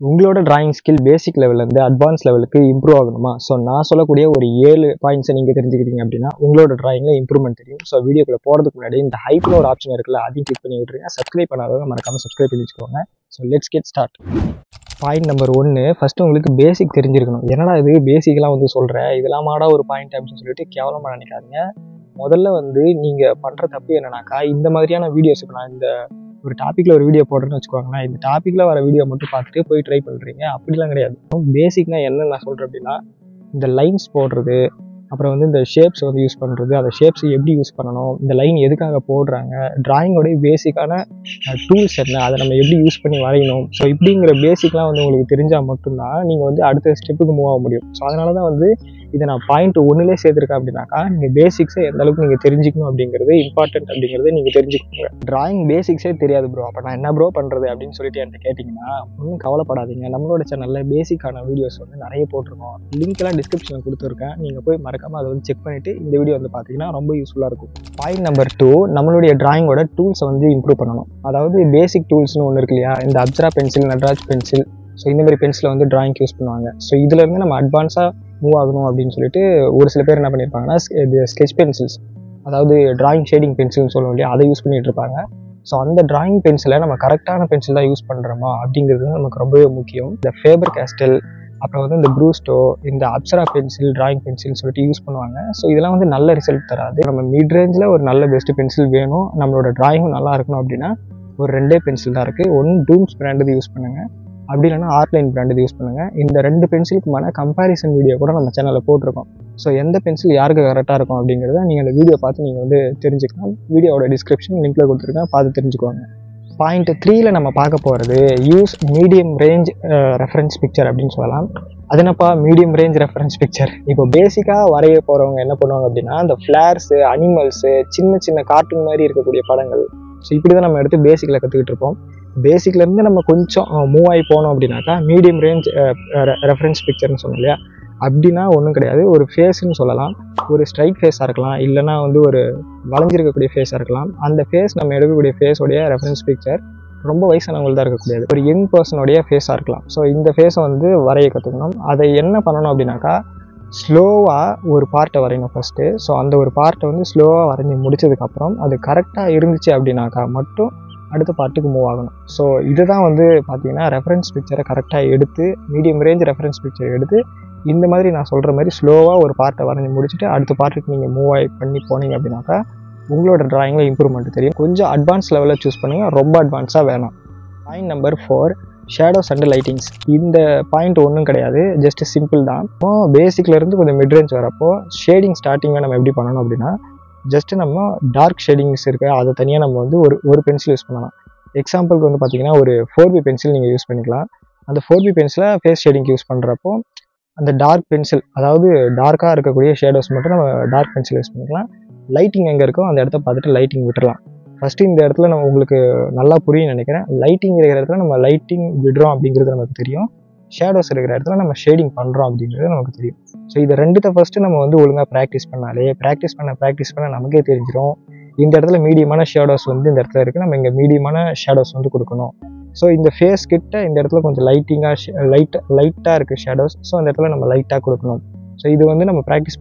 உங்களோட drawing skill பேசிக் லெவல்லேருந்து advance லெவலுக்கு improve ஆகணுமா? ஸோ நான் சொல்லக்கூடிய ஒரு 7 பாயிண்ட்ஸை நீங்கள் தெரிஞ்சுக்கிட்டீங்க அப்படின்னா உங்களோட டிராயிங்கில் இம்ப்ரூவ்மெண்ட் தெரியும். ஸோ வீடியோக்குள்ள போகிறதுக்கு முன்னாடி இந்த ஹைப்னு ஒரு ஆப்ஷன் இருக்குல்ல, அதையும் கிளிக் பண்ணி விட்டுருங்க. சப்ஸ்கிரைப் பண்ணாதவங்க மறக்காமல் சப்ஸ்கிரைப் பண்ணி வச்சுக்கோங்க. So let's get start. Point number 1, first உங்களுக்கு பேசிக் தெரிஞ்சிருக்கணும். என்னடா இது பேசிக்கெலாம் வந்து சொல்கிறேன், இதெல்லாம் மாடா ஒரு பாயிண்ட் அப்படின்னு சொல்லிட்டு கேவலமாக நினைக்காதீங்க. முதல்ல வந்து நீங்கள் பண்ணுற தப்பு என்னன்னாக்கா, இந்த மாதிரியான வீடியோஸ் இப்போ நான் இந்த ஒரு டாப்பிக்கில் ஒரு வீடியோ போடுறேன்னு வச்சுக்கோங்களேன், இந்த டாப்பிக்கில் வர வீடியோ மட்டும் பார்த்துட்டு போய் ட்ரை பண்ணுறீங்க. அப்படிலாம் கிடையாது. பேசிக்னா என்ன நான் சொல்கிறேன் அப்படின்னா, இந்த லைன்ஸ் போடுறது, அப்புறம் வந்து இந்த ஷேப்ஸ் வந்து யூஸ் பண்ணுறது, அந்த ஷேப்ஸ் எப்படி யூஸ் பண்ணணும், இந்த லைன் எதுக்காக போடுறாங்க, டிராயிங்கோடைய பேசிக்கான டூல்ஸ் என்ன, அதை நம்ம எப்படி யூஸ் பண்ணி வரையணும். ஸோ இப்படிங்கிற பேசிக்லாம் வந்து உங்களுக்கு தெரிஞ்சால் மட்டும்தான் நீங்கள் வந்து அடுத்த ஸ்டெப்புக்கு மூவ் ஆக முடியும். ஸோ அதனால தான் வந்து இதை நான் பாயிண்ட் 1லே சேர்த்துருக்கேன் அப்படின்னாக்கா, நீங்கள் பேசிக்ஸை எந்த அளவுக்கு நீங்கள் தெரிஞ்சுக்கணும் அப்படிங்கிறது இம்பார்ட்டன்ட் அப்படிங்கிறத நீங்கள் தெரிஞ்சுக்கோங்க. டிராயிங் பேசிக்ஸே தெரியாது ப்ரோ, அப்போ நான் என்ன ப்ரோ பண்ணுறது அப்படின்னு சொல்லிட்டு என்கிட்ட கேட்டிங்கன்னா ஒன்றும் கவலைப்படாதீங்க. நம்மளோட சேனலில் பேசிக்கான வீடியோஸ் வந்து நிறைய போட்டிருக்கோம். லிங்க்லாம் டிஸ்கிரிப்ஷனில் கொடுத்துருக்கேன். நீங்கள் போய் மறக்காமல் அதை வந்து செக் பண்ணிவிட்டு இந்த வீடியோ வந்து பார்த்தீங்கன்னா ரொம்ப யூஸ்ஃபுல்லாக இருக்கும். பாயிண்ட் நம்பர் 2, நம்மளுடைய டிராயிங்கோட டூல்ஸை வந்து இம்ப்ரூவ் பண்ணணும். அதாவது பேசிக் டூல்ஸ்னு ஒன்று இருக்கு இல்லையா, இந்த Apsara pencil, Natraj pencil, so இந்த மாதிரி பென்சிலை வந்து டிராயிங் யூஸ் பண்ணுவாங்க. ஸோ இதுலேருந்து நம்ம அட்வான்ஸாக மூவ் ஆகணும் அப்படின்னு சொல்லிட்டு ஒரு சில பேர் என்ன பண்ணியிருப்பாங்கன்னா, இது ஸ்கெட்ச் பென்சில்ஸ், அதாவது டிராயிங் ஷேடிங் பென்சில்னு சொல்லுவோம் இல்லையா, அதை யூஸ் பண்ணிட்டு இருப்பாங்க. ஸோ அந்த டிராயிங் பென்சிலை நம்ம கரெக்டான பென்சில் தான் யூஸ் பண்ணுறோமா அப்படிங்கிறது நமக்கு ரொம்பவே முக்கியம். இந்த ஃபேபர் கேஸ்டல், அப்புறம் வந்து இந்த ப்ரூஸ்டோ, இந்த அப்சரா பென்சில், டிராயிங் பென்சில்னு சொல்லிட்டு யூஸ் பண்ணுவாங்க. ஸோ இதெல்லாம் வந்து நல்ல ரிசல்ட் தராது. நம்ம மிட் ரேஞ்சில் ஒரு நல்ல பெஸ்ட் பென்சில் வேணும், நம்மளோட டிராயிங்கும் நல்லா இருக்கணும் அப்படின்னா ஒரு 2 பென்சில் தான் இருக்குது. ஒன்று டூம்ஸ் பிராண்டு யூஸ் பண்ணுங்கள், அப்படி இல்லைனா ஆர்ட்லைன் பிராண்டு யூஸ் பண்ணுங்கள். இந்த 2 பென்சிலுக்குமான கம்பேரிசன் வீடியோ கூட நம்ம சேனலில் போட்டிருக்கோம். ஸோ எந்த பென்சில் யாருக்கு கரெக்டாக இருக்கும் அப்படிங்கிறத நீங்கள் அந்த வீடியோ பார்த்து நீங்கள் வந்து தெரிஞ்சுக்கலாம். வீடியோவோட டிஸ்கிரிப்ஷன் லிங்க்கில் கொடுத்துருக்கேன், பார்த்து தெரிஞ்சுக்கோங்க. பாயிண்ட் 3ல் நம்ம பார்க்க போகிறது use medium range reference picture அப்படின்னு சொல்லலாம். அது என்னப்பா மீடியம் ரேஞ்ச் ரெஃபரன்ஸ் பிக்சர்? இப்போ பேசிக்காக வரைய போகிறவங்க என்ன பண்ணுவாங்க அப்படின்னா, இந்த ஃப்ளார்ஸு, அனிமல்ஸு, சின்ன சின்ன கார்ட்டூன் மாதிரி இருக்கக்கூடிய படங்கள், ஸோ இப்படி தான் நம்ம எடுத்து பேசிக்கில் கற்றுக்கிட்டு இருப்போம். பேசிக்லேருந்து நம்ம கொஞ்சம் மூவ் ஆகி போனோம் அப்படின்னாக்கா மீடியம் ரேஞ்ச் ரெஃபரன்ஸ் பிக்சர்னு சொன்னோம் இல்லையா, அப்படின்னா ஒன்றும் கிடையாது. ஒரு ஃபேஸ்ன்னு சொல்லலாம், ஒரு ஸ்ட்ரைட் ஃபேஸாக இருக்கலாம், இல்லைனா வந்து ஒரு வளைஞ்சிருக்கக்கூடிய ஃபேஸாக இருக்கலாம். அந்த ஃபேஸ் நம்ம எடுக்கக்கூடிய ஃபேஸோடைய ரெஃபரன்ஸ் பிக்சர் ரொம்ப வயசானவங்களுக்கு தான் இருக்கக்கூடியது, ஒரு யங் பர்சனுடைய ஃபேஸாக இருக்கலாம். ஸோ இந்த ஃபேஸை வந்து வரைய கற்றுக்கணும். அதை என்ன பண்ணணும் அப்படின்னாக்கா, ஸ்லோவாக ஒரு பார்ட்டை வரையணும் ஃபஸ்ட்டு. ஸோ அந்த ஒரு பார்ட்டை வந்து ஸ்லோவாக வரைஞ்சி முடிச்சதுக்கப்புறம் அது கரெக்டாக இருந்துச்சு அப்படின்னாக்கா மட்டும் அடுத்த பார்ட்டுக்கு மூவ் ஆகணும். ஸோ இதுதான் வந்து பார்த்தீங்கன்னா ரெஃபரன்ஸ் பிக்சரை கரெக்டாக எடுத்து, மீடியம் ரேஞ்ச் ரெஃபரன்ஸ் பிக்சர் எடுத்து இந்த மாதிரி நான் சொல்கிற மாதிரி ஸ்லோவாக ஒரு பார்ட்டை வரைஞ்சி முடிச்சுட்டு அடுத்த பார்ட்டுக்கு நீங்கள் மூவ் ஆகி பண்ணி போனீங்க அப்படின்னாக்கா உங்களோட டிராயிங்கில் இம்ப்ரூவ்மெண்ட் தெரியும். கொஞ்சம் அட்வான்ஸ் லெவலில் சூஸ் பண்ணுங்கள், ரொம்ப அட்வான்ஸாக வேணாம். Point number 4, shadows and lightings. இந்த பாயிண்ட் ஒன்றும் கிடையாது, ஜஸ்ட் சிம்பிள் தான். இப்போ பேசிக்லேருந்து கொஞ்சம் மிட்ரேஞ்ச் வரப்போ ஷேடிங் ஸ்டார்டிங்கில் நம்ம எப்படி பண்ணணும் அப்படின்னா, ஜஸ்ட்டு நம்ம டார்க் ஷேடிங்ஸ் இருக்குது, அதை தனியாக நம்ம வந்து ஒரு பென்சில் யூஸ் பண்ணலாம். எக்ஸாம்பிளுக்கு வந்து பார்த்திங்கன்னா ஒரு 4B பென்சில் நீங்கள் யூஸ் பண்ணிக்கலாம். அந்த 4B பென்சிலை ஃபேஸ் ஷேடிங் யூஸ் பண்ணுறப்போ அந்த டார்க் பென்சில், அதாவது டார்க்காக இருக்கக்கூடிய ஷேடோஸ் மட்டும் நம்ம டார்க் பென்சில் யூஸ் பண்ணிக்கலாம். லைட்டிங் எங்கே இருக்கோ அந்த இடத்த பார்த்துட்டு லைட்டிங் விட்டுறலாம். ஃபஸ்ட்டு இந்த இடத்துல நம்ம உங்களுக்கு நல்லா புரியும் நினைக்கிறேன். லைட்டிங் இருக்கிற இடத்துல நம்ம லைட்டிங் விடுறோம் அப்படிங்கிறது நமக்கு தெரியும், ஷேடோஸ் இருக்கிற இடத்துல நம்ம ஷேடிங் பண்ணுறோம் அப்படிங்கிறது நமக்கு தெரியும். ஸோ இது 2த்தை ஃபஸ்ட்டு நம்ம வந்து ஒழுங்காக ப்ராக்டிஸ் பண்ணாலே ப்ராக்டிஸ் பண்ண நமக்கே தெரிஞ்சிடும். இந்த இடத்துல மீடியமான ஷேடோஸ் வந்து இந்த இடத்துல இருக்குது, நம்ம இங்கே மீடியமான ஷேடோஸ் வந்து கொடுக்கணும். ஸோ இந்த ஃபேஸ் கிட்ட இந்த இடத்துல கொஞ்சம் லைட்டாக இருக்குது ஷேடோஸ், ஸோ அந்த இடத்துல நம்ம லைட்டாக கொடுக்கணும். ஸோ இது வந்து நம்ம ப்ராக்டிஸ்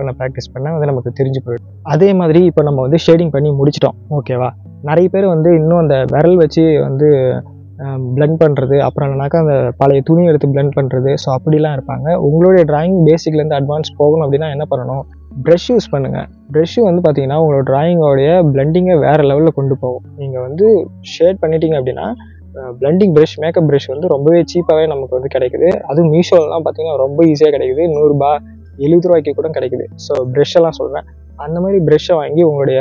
பண்ண வந்து நமக்கு தெரிஞ்சு போயிடும். அதே மாதிரி இப்போ நம்ம வந்து ஷேடிங் பண்ணி முடிச்சிட்டோம், ஓகேவா? நிறைய பேர் வந்து இன்னும் அந்த விரல் வச்சு வந்து பிளெண்ட் பண்ணுறது, அப்புறம் இல்லைனாக்கா அந்த பழைய துணி எடுத்து பிளெண்ட் பண்ணுறது, ஸோ அப்படிலாம் இருப்பாங்க. உங்களுடைய டிராயிங் பேசிக்லேருந்து அட்வான்ஸ் போகணும் அப்படின்னா என்ன பண்ணணும், ப்ரஷ் யூஸ் பண்ணுங்கள். ப்ரஷ்ஷு வந்து பார்த்தீங்கன்னா உங்களோட டிராயிங்கோடைய பிளெண்டிங்கை வேறு லெவலில் கொண்டு போகும். நீங்கள் வந்து ஷேட் பண்ணிட்டீங்க அப்படின்னா பிளெண்டிங் ப்ரஷ், மேக்கப் ப்ரஷ் வந்து ரொம்பவே சீப்பாகவே நமக்கு வந்து கிடைக்குது. அதுவும் மீஷோலாம் பார்த்தீங்கன்னா ரொம்ப ஈஸியாக கிடைக்குது, 100 ரூபா 70 ரூபாய்க்கு கூட கிடைக்குது. ஸோ ப்ரஷ்ஷெல்லாம் சொல்கிறேன், அந்த மாதிரி ப்ரஷ்ஷை வாங்கி உங்களுடைய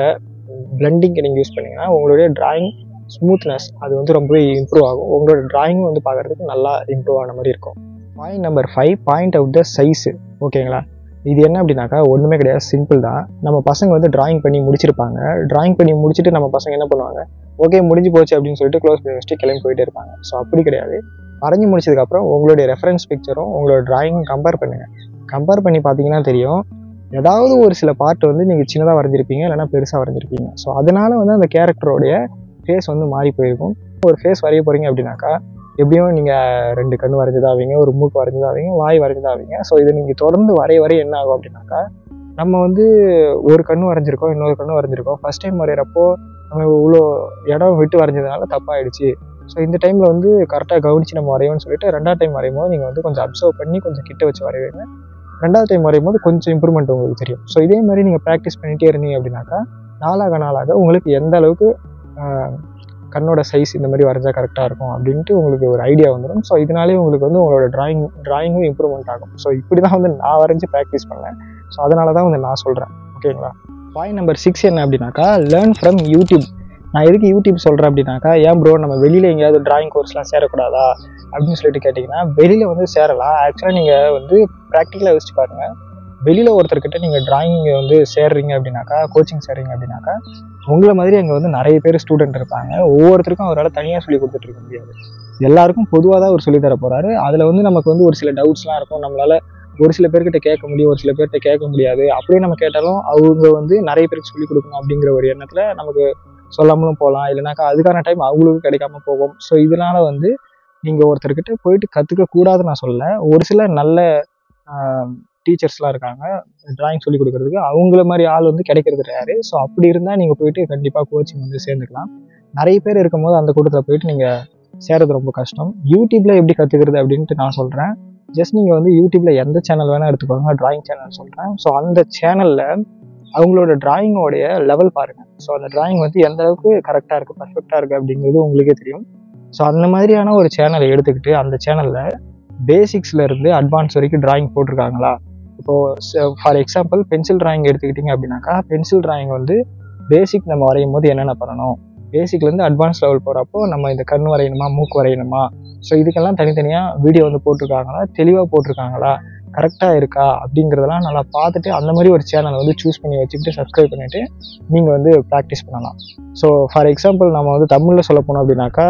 பிளெண்டிங்க்கு நீங்கள் யூஸ் பண்ணிங்கன்னா உங்களுடைய டிராயிங் ஸ்மூத்னஸ் அது வந்து ரொம்பவே இம்ப்ரூவ் ஆகும். உங்களோட டிராயிங்கும் வந்து பார்க்குறதுக்கு நல்லா இம்ப்ரூவ் ஆன மாதிரி இருக்கும். Point number 5, point out the size, ஓகேங்களா? இது என்ன அப்படின்னாக்கா ஒன்றுமே கிடையாது, சிம்பிள் தான். நம்ம பசங்க வந்து டிராயிங் பண்ணி முடிச்சிருப்பாங்க. டிராயிங் பண்ணி முடிச்சுட்டு நம்ம பசங்க என்ன பண்ணுவாங்க, ஓகே முடிஞ்சு போச்சு அப்படின்னு சொல்லிட்டு க்ளோஸ் பண்ணி வச்சுட்டு கிளம்பி போயிட்டே இருப்பாங்க. ஸோ அப்படி கிடையாது. வரைஞ்சி முடிச்சதுக்கப்புறம் உங்களுடைய ரெஃபரன்ஸ் பிக்சரும் உங்களோட டிராயிங்கும் கம்பேர் பண்ணுங்கள். கம்பேர் பண்ணி பார்த்தீங்கன்னா தெரியும், ஏதாவது ஒரு சில பார்ட் வந்து நீங்கள் சின்னதாக வரைஞ்சிருப்பீங்க, இல்லைனா பெருசாக வரைஞ்சிருப்பீங்க. ஸோ அதனால வந்து அந்த கேரக்டரோடைய ஃபேஸ் வந்து மாறி போயிருக்கும். ஒரு ஃபேஸ் வரைய போகிறீங்க அப்படின்னாக்கா எப்படியும் நீங்கள் 2 கண் வரைஞ்சதாவீங்க, ஒரு மூக்கு வரைஞ்சதாவீங்க, வாய் வரைஞ்சதாவீங்க. ஸோ இதை நீங்கள் தொடர்ந்து வரைய என்ன ஆகும் அப்படின்னாக்கா, நம்ம வந்து ஒரு கண் வரைஞ்சிருக்கோம், இன்னொரு கண் வரைஞ்சிருக்கோம். ஃபஸ்ட் டைம் வரைகிறப்போ நம்ம இவ்வளோ இடம் விட்டு வரைஞ்சதுனால தப்பாயிடுச்சு. ஸோ இந்த டைமில் வந்து கரெக்டாக கவனித்து நம்ம வரையோன்னு சொல்லிட்டு 2வது டைம் வரையும் போது நீங்கள் வந்து கொஞ்சம் அப்சர்வ் பண்ணி கொஞ்சம் கிட்ட வச்சு வரைவீங்க. 2வது டைம் வரையும் போது கொஞ்சம் இம்ப்ரூவ்மெண்ட் உங்களுக்கு தெரியும். ஸோ இதே மாதிரி நீங்கள் ப்ராக்டிஸ் பண்ணிகிட்டே இருந்தீங்க அப்படின்னாக்கா நாளாக உங்களுக்கு எந்த அளவுக்கு கண்ணோட சைஸ் இந்த மாதிரி வரைஞ்சா கரெக்டாக இருக்கும் அப்படின்ட்டு உங்களுக்கு ஒரு ஐடியா வந்துடும். ஸோ இதனாலே உங்களுக்கு வந்து உங்களோட ட்ராயிங்கும் இம்ப்ரூவ்மெண்ட் ஆகும். ஸோ இப்படி தான் வந்து நான் வரைஞ்சி ப்ராக்டிஸ் பண்ணேன். ஸோ அதனால தான் வந்து நான் சொல்கிறேன். ஓகேங்களா? பாயிண்ட் நம்பர் 6 என்ன அப்படின்னாக்கா, லேர்ன் ஃப்ரம் யூடியூப். நான் எதுக்கு யூடியூப் சொல்கிறேன் அப்படின்னாக்கா, ஏன் ப்ரோ நம்ம வெளியில் எங்கேயாவது ட்ராயிங் கோர்ஸ்லாம் சேரக்கூடாதா அப்படின்னு சொல்லிட்டு கேட்டிங்கன்னா, வெளியில் வந்து சேரலாம். ஆக்சுவலாக நீங்கள் வந்து ப்ராக்டிக்கலாக யோசிச்சு பாருங்கள். வெளியில் ஒருத்தர்கிட்ட நீங்கள் ட்ராயிங் வந்து சேர்றீங்க அப்படின்னாக்கா, கோச்சிங் சேர்றீங்க அப்படின்னாக்கா, உங்களை மாதிரி அங்கே வந்து நிறைய பேர் ஸ்டூடெண்ட் இருப்பாங்க. ஒவ்வொருத்தருக்கும் அவரால் தனியாக சொல்லி கொடுத்துட்டு இருக்க முடியாது. எல்லாருக்கும் பொதுவாக தான் அவர் சொல்லித்தர போகிறாரு. அதில் வந்து நமக்கு வந்து ஒரு சில டவுட்ஸ்லாம் இருக்கும். நம்மளால் ஒரு சில பேர்கிட்ட கேட்க முடியும், ஒரு சில பேர்கிட்ட கேட்க முடியாது. அப்படியே நம்ம கேட்டாலும் அவங்க வந்து நிறைய பேருக்கு சொல்லிக் கொடுக்கணும் அப்படிங்கிற ஒரு எண்ணத்தில் நமக்கு சொல்லாமலும் போகலாம். இல்லைனாக்கா அதுக்கான டைம் அவங்களுக்கு கிடைக்காம போகும். ஸோ இதனால் வந்து நீங்கள் ஒருத்தர்கிட்ட போயிட்டு கற்றுக்க கூடாதுன்னு நான் சொல்லலை. ஒரு சில நல்ல டீச்சர்ஸ்லாம் இருக்காங்க ட்ராயிங் சொல்லி கொடுக்குறதுக்கு. அவங்கள மாதிரி ஆள் வந்து கிடைக்கிறது ரேரு. ஸோ அப்படி இருந்தால் நீங்கள் போயிட்டு கண்டிப்பாக கோச்சிங் வந்து சேர்ந்துக்கலாம். நிறைய பேர் இருக்கும்போது அந்த கூட்டத்தில் போயிட்டு நீங்கள் சேர்றது ரொம்ப கஷ்டம். யூடியூப்பில் எப்படி கற்றுக்கிறது அப்படின்ட்டு நான் சொல்கிறேன். ஜஸ்ட் நீங்கள் வந்து யூடியூப்பில் எந்த சேனல் வேணால் எடுத்துக்கோங்க, ட்ராயிங் சேனல் சொல்கிறேன். ஸோ அந்த சேனலில் அவங்களோட ட்ராயிங்கோடைய லெவல் பாருங்கள். ஸோ அந்த ட்ராயிங் வந்து எந்த அளவுக்கு கரெக்டாக இருக்குது, பர்ஃபெக்டாக இருக்குது அப்படிங்கிறது உங்களுக்கே தெரியும். ஸோ அந்த மாதிரியான ஒரு சேனலை எடுத்துக்கிட்டு அந்த சேனலில் பேசிக்ஸ்லேருந்து அட்வான்ஸ் வரைக்கும் ட்ராயிங் போட்டிருக்காங்களா. இப்போது ஃபார் எக்ஸாம்பிள் பென்சில் ட்ராயிங் எடுத்துக்கிட்டிங்க அப்படின்னாக்கா, பென்சில் ட்ராயிங் வந்து பேசிக் நம்ம வரையும் போது என்னென்ன பண்ணணும், பேசிக்லேருந்து அட்வான்ஸ் லெவல் போகிறப்போ நம்ம இந்த கண் வரையணுமா, மூக்கு வரையணுமா, ஸோ இதுக்கெல்லாம் தனித்தனியாக வீடியோ வந்து போட்டிருக்காங்களா, தெளிவாக போட்டிருக்காங்களா, கரெக்டாக இருக்கா அப்படிங்கிறதெல்லாம் நல்லா பார்த்துட்டு அந்த மாதிரி ஒரு சேனலை வந்து சூஸ் பண்ணி வச்சுக்கிட்டு சப்ஸ்கிரைப் பண்ணிவிட்டு நீங்கள் வந்து ப்ராக்டிஸ் பண்ணலாம். ஸோ ஃபார் எக்ஸாம்பிள் நம்ம வந்து தமிழில் சொல்ல போனோம் அப்படின்னாக்கா,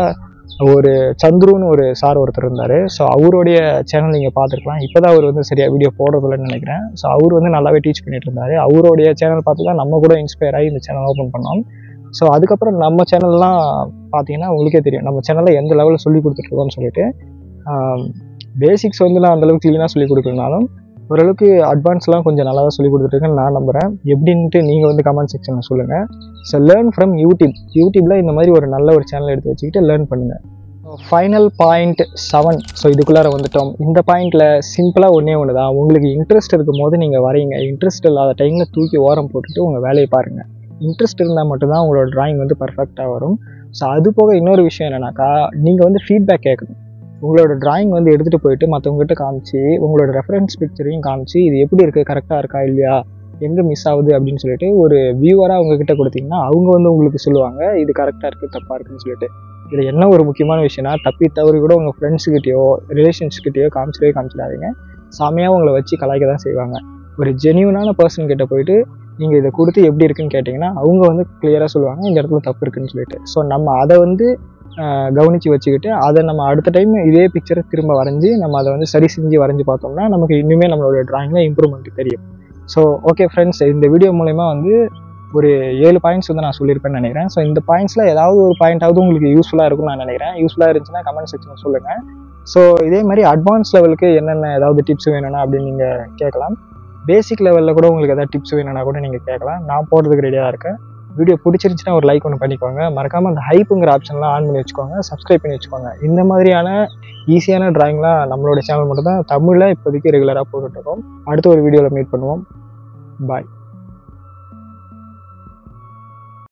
ஒரு சந்துருன்னு ஒரு சார் ஒருத்தர் இருந்தார். ஸோ அவருடைய சேனல் நீங்கள் பார்த்துருக்கலாம். இப்போ தான் அவர் வந்து சரியாக வீடியோ போடுறதில்லன்னு நினைக்கிறேன். ஸோ அவர் வந்து நல்லாவே டீச் பண்ணிட்டு இருந்தார். அவருடைய சேனல் பார்த்து தான் நம்ம கூட இன்ஸ்பயர் ஆகி இந்த சேனல் ஓப்பன் பண்ணோம். ஸோ அதுக்கப்புறம் நம்ம சேனல்லாம் பார்த்தீங்கன்னா உங்களுக்கே தெரியும் நம்ம சேனலில் எந்த லெவலில் சொல்லி கொடுத்துட்ருக்கோன்னு சொல்லிட்டு. பேசிக்ஸ் வந்து நான் அந்தளவுக்கு க்ளீனாக சொல்லி கொடுக்கலனாலும் ஓரளவுக்கு அட்வான்ஸ்லாம் கொஞ்சம் நல்லா தான் சொல்லி கொடுத்துட்ருக்கேன்னு நான் நம்புகிறேன். எப்படின்ட்டு நீங்கள் வந்து கமெண்ட் செக்ஷனில் சொல்லுங்கள். ஸோ லேர்ன் ஃப்ரம் யூடியூப்பில் இந்த மாதிரி ஒரு நல்ல ஒரு சேனல் எடுத்து வச்சுக்கிட்டு லேர்ன் பண்ணுங்கள். Final point 7. ஸோ இதுக்குள்ளார வந்துட்டோம். இந்த பாயிண்டில் சிம்பிளாக ஒன்று தான். உங்களுக்கு இன்ட்ரெஸ்ட் இருக்கும் போது நீங்கள் வரைங்க. இன்ட்ரெஸ்ட் இல்லாத டைமில் தூக்கி ஓரம் போட்டுட்டு உங்கள் வேலையை பாருங்கள். இன்ட்ரெஸ்ட் இருந்தால் மட்டும்தான் உங்களோட ட்ராயிங் வந்து பர்ஃபெக்டாக வரும். ஸோ அது போக இன்னொரு விஷயம் என்னென்னாக்கா, நீங்கள் வந்து ஃபீட்பேக் கேட்கணும். உங்களோட ட்ராயிங் வந்து எடுத்துகிட்டு போயிட்டு மற்றவங்ககிட்ட காமிச்சு உங்களோட ரெஃபரன்ஸ் பிக்சரையும் காமிச்சு இது எப்படி இருக்குது, கரெக்டாக இருக்கா இல்லையா, எங்கே மிஸ் ஆகுது அப்படின்னு சொல்லிட்டு ஒரு வியூவராக அவங்கக்கிட்ட கொடுத்தீங்கன்னா அவங்க வந்து உங்களுக்கு சொல்லுவாங்க இது கரெக்டாக இருக்குது, தப்பாக இருக்குதுன்னு சொல்லிட்டு. இதில் என்ன ஒரு முக்கியமான விஷயம்னா, தப்பி தவறி கூட உங்கள் ஃப்ரெண்ட்ஸுக்கிட்டேயோ ரிலேஷன்ஸ்கிட்டேயோ காமிச்சிடாதீங்க. சாமியாக உங்களை வச்சு கலாய்க்க தான் செய்வாங்க. ஒரு ஜென்யூனான பர்சன் கிட்ட போயிட்டு நீங்கள் இதை கொடுத்து எப்படி இருக்குன்னு கேட்டிங்கன்னா அவங்க வந்து கிளியராக சொல்லுவாங்க இந்த இடத்துல தப்பு இருக்குன்னு சொல்லிட்டு. ஸோ நம்ம அதை வந்து கவனித்து வச்சுக்கிட்டு அதை நம்ம அடுத்த டைம் இதே பிக்சரை திரும்ப வரைஞ்சி நம்ம அதை வந்து சரி செஞ்சு வரைஞ்சி பார்த்தோம்னா நமக்கு இன்னுமே நம்மளோட ட்ராயிங்கில் இம்ப்ரூவ்மெண்ட் தெரியும். ஸோ ஓகே ஃப்ரெண்ட்ஸ், இந்த வீடியோ மூலமா வந்து ஒரு 7 பாயிண்ட்ஸ் வந்து நான் சொல்லியிருப்பேன்னு நினைக்கிறேன். ஸோ இந்த பாயிண்ட்ஸில் ஏதாவது ஒரு பாயிண்ட்டாவது உங்களுக்கு யூஸ்ஃபுல்லாக இருக்கும்னு நான் நினைக்கிறேன். யூஸ்ஃபுல்லாக இருந்துச்சுன்னா கமெண்ட் செக்ஷனில் சொல்லுங்கள். ஸோ இதே மாதிரி அட்வான்ஸ் லெவலுக்கு என்னென்ன ஏதாவது டிப்ஸ் வேணும்னா அப்படின்னு நீங்கள் கேட்கலாம். பேசிக் லெவலில் கூட உங்களுக்கு ஏதாவது டிப்ஸ் வேணும்னா கூட நீங்கள் கேட்கலாம். நான் போடுறதுக்கு ரெடியாக இருக்கேன். வீடியோ பிடிச்சிருந்துச்சுன்னா ஒரு லைக் ஒன்று பண்ணிக்கோங்க. மறக்காமல் அந்த ஹைப்புங்கிற ஆப்ஷன்லாம் ஆன் பண்ணி வச்சுக்கோங்க. சப்ஸ்கிரைப் பண்ணி வச்சுக்கோங்க. இந்த மாதிரியான ஈஸியான ட்ராயிங்லாம் நம்மளோட சேனல் மட்டும் தான் தமிழில் இப்போதைக்கு ரெகுலராக போட்டுட்ருக்கோம். அடுத்த ஒரு வீடியோவில் மீட் பண்ணுவோம். பாய்.